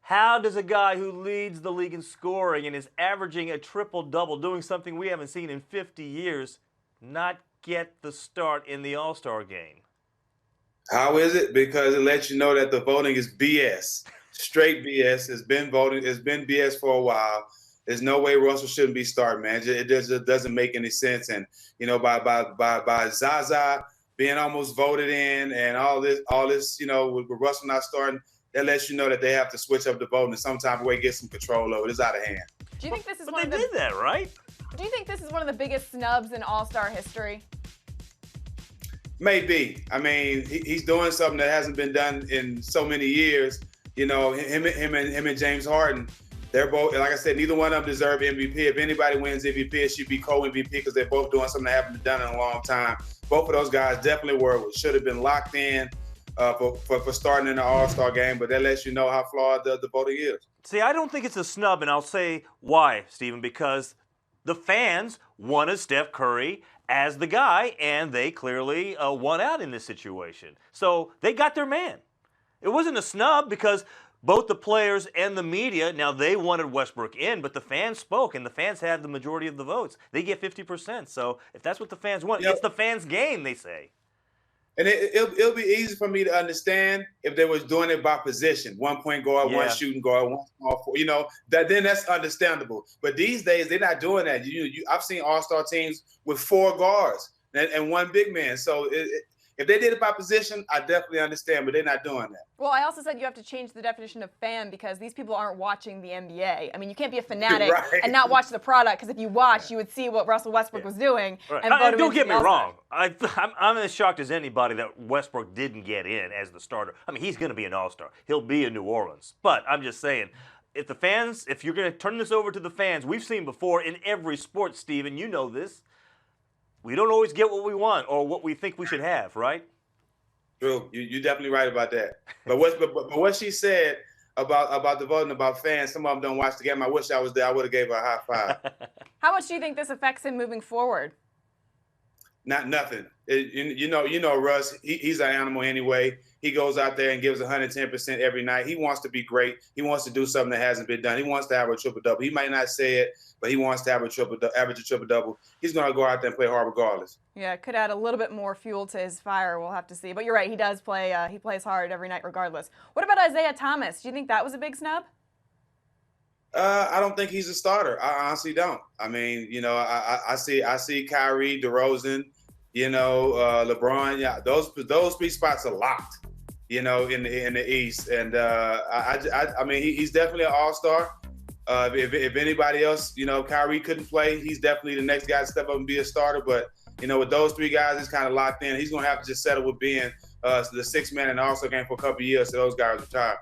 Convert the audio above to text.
How does a guy who leads the league in scoring and is averaging a triple-double, doing something we haven't seen in 50 years, not get the start in the All-Star game? How is it? Because it lets you know that the voting is BS. Straight BS. It's been voting. It's been BS for a while. There's no way Russell shouldn't be starting, man. It just doesn't make any sense. And by Zaza being almost voted in, and all this, with Russell not starting, that lets you know that they have to switch up the voting in some type of way, get some control over it. It's out of hand. Do you think this is But one they of the? did that, right? Do you think this is one of the biggest snubs in All-Star history? Maybe. I mean, he's doing something that hasn't been done in so many years. Him and James Harden. They're both, like I said, neither one of them deserve MVP. If anybody wins MVP, it should be co-MVP because they're both doing something that haven't been done in a long time. Both of those guys definitely should have been locked in for starting in the All-Star game, but that lets you know how flawed the voting is. See, I don't think it's a snub, and I'll say why, Stephen, because the fans wanted Steph Curry as the guy, and they clearly won out in this situation. So they got their man. It wasn't a snub because both the players and the media, now they wanted Westbrook in, but the fans spoke, and the fans had the majority of the votes. They get 50%. So if that's what the fans want, it's the fans' game, they say. And it'll be easy for me to understand if they was doing it by position, 1 point guard, one shooting guard, one small forward. Then that's understandable. But these days they're not doing that. I've seen All-Star teams with 4 guards and 1 big man. So if they did it by position, I definitely understand, but they're not doing that. Well, I also said you have to change the definition of fan because these people aren't watching the NBA. I mean, you can't be a fanatic and not watch the product because if you watch, you would see what Russell Westbrook was doing. Right. And vote him don't into get the me All-Star. wrong. I'm as shocked as anybody that Westbrook didn't get in as the starter. I mean, he's going to be an All-Star. He'll be in New Orleans. But I'm just saying, if you're going to turn this over to the fans, we've seen before in every sport, Steven, you know this, we don't always get what we want or what we think we should have, right? True, you're definitely right about that. But what she said about the voting, about fans, some of them don't watch the game. I wish I was there. I would have gave her a high five. How much do you think this affects him moving forward? Nothing. Russ, he's an animal anyway. He goes out there and gives 110% every night. He wants to be great. He wants to do something that hasn't been done. He wants to have a triple-double. He might not say it, but he wants to have average a triple-double. He's going to go out there and play hard regardless. Yeah, it could add a little bit more fuel to his fire. We'll have to see. But you're right. He does play. He plays hard every night regardless. What about Isaiah Thomas? Do you think that was a big snub? I don't think he's a starter. I honestly don't. I mean, I see Kyrie, DeRozan, LeBron. Yeah, those 3 spots are locked. In the East, and I mean, he's definitely an All-Star. If anybody else, Kyrie couldn't play, he's definitely the next guy to step up and be a starter. But with those 3 guys, he's kind of locked in. He's gonna have to just settle with being the 6th man in the All-Star game for a couple of years so those guys retire.